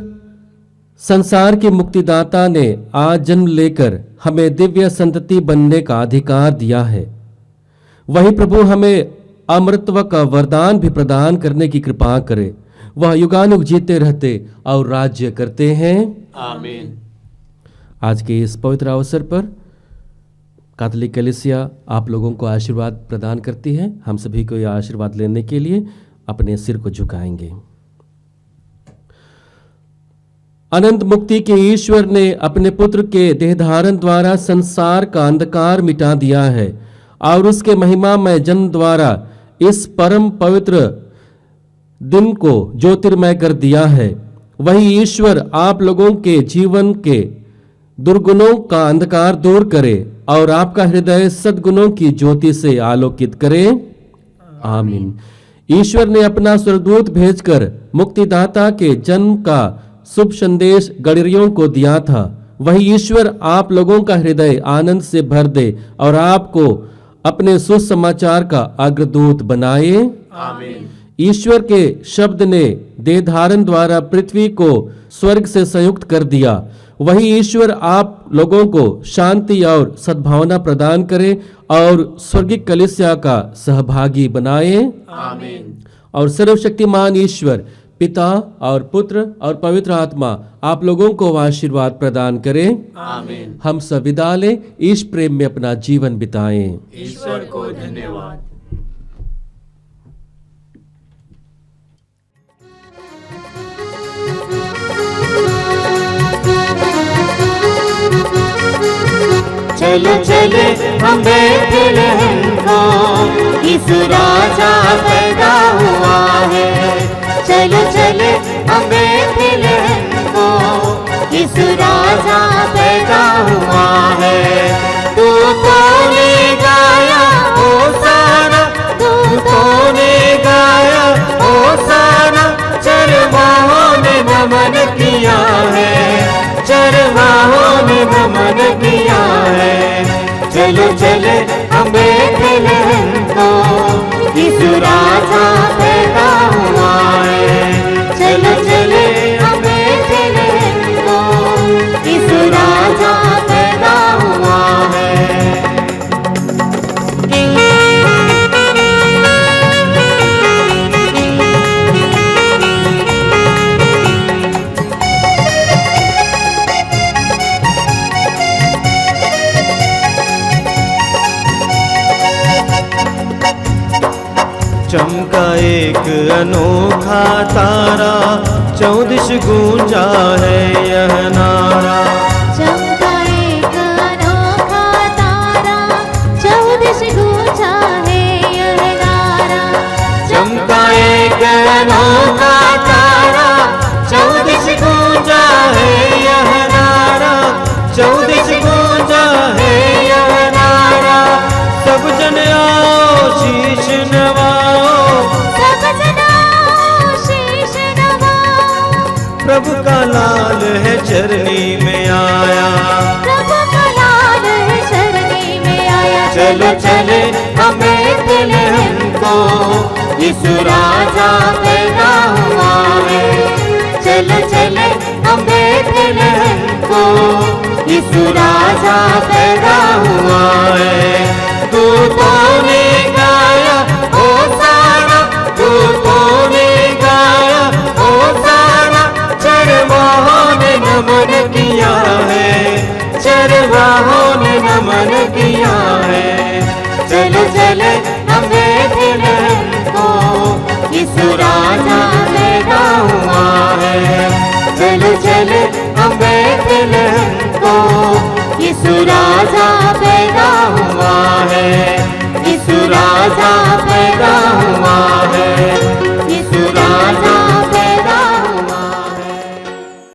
संसार के मुक्तिदाता ने आज जन्म लेकर हमें दिव्य संतति बनने का अधिकार दिया है। वही प्रभु हमें अमृतत्व का वरदान भी प्रदान करने की कृपा करे। वह युगानुग जीते रहते और राज्य करते हैं। आमीन। आज के इस पवित्र अवसर पर कैथोलिक कलीसिया आप लोगों को आशीर्वाद प्रदान करती है। हम सभी को यह आशीर्वाद लेने के लिए अपने सिर को झुकाएंगे। अनंत मुक्ति के ईश्वर ने अपने पुत्र के देहधारण द्वारा संसार का अंधकार मिटा दिया है और उसके महिमामय जन्म द्वारा इस परम पवित्र दिन को ज्योतिर्मय कर दिया है। वही ईश्वर आप लोगों के जीवन के दुर्गुणों का अंधकार दूर करे और आपका हृदय सद्गुणों की ज्योति से आलोकित करे। आमीन। ईश्वर ने अपना स्वर्गदूत भेजकर मुक्तिदाता के जन्म का शुभ संदेश गडरियों को दिया था। वही ईश्वर आप लोगों का हृदय आनंद से भर दे और आपको अपने सुसमाचार का अग्रदूत बनाए। आमीन। ईश्वर के शब्द ने देहधारण द्वारा पृथ्वी को स्वर्ग से संयुक्त कर दिया। वही ईश्वर आप लोगों को शांति और सद्भावना प्रदान करे और स्वर्गिक कलीसिया का सहभागी बनाए। आमीन। और सर्वशक्तिमान ईश्वर पिता और पुत्र और पवित्र आत्मा आप लोगों को आशीर्वाद प्रदान करे। आमीन। हम सब विदा लें, इस प्रेम में अपना जीवन बिताएं। ईश्वर को धन्यवाद। चलो चले हम बेथलेहम को, यीशु राजा पैदा हुआ है। चलो चले हम बेथलेहम को, यीशु राजा पैदा हुआ है। दूतों ने गाया होसाना, दूतों ने गाया होसाना, चरवाहों ने नमन किया है, चरवाहों ने नमन किया है। चलो चले हम बेथलेहम को, यीशु राजा पैदा हुआ है। चलो चले हम बेथलेहम को, यीशु राजा पैदा हुआ है। चमका एक अनोखा तारा, चौदिश गूंजा है यह नारा। चमका एक अनोखा तारा, चौदिश गूंजा है यह नारा। चरनी में आया, प्रभु का लाल चरनी में आया। चलो चले हम बेथलेहम को, यीशु राजा पैदा हुआ है। चलो चले हम बेथलेहम को, यीशु राजा पैदा हुआ है। दूतों ने गाया होसाना, दूतों ने गाया होसाना, चरवाहों ने नमन किया है, चरवाहों ने नमन किया है। चलो चले हम बेथलेहम को, यीशु राजा पैदा हुआ है। चलो चले हम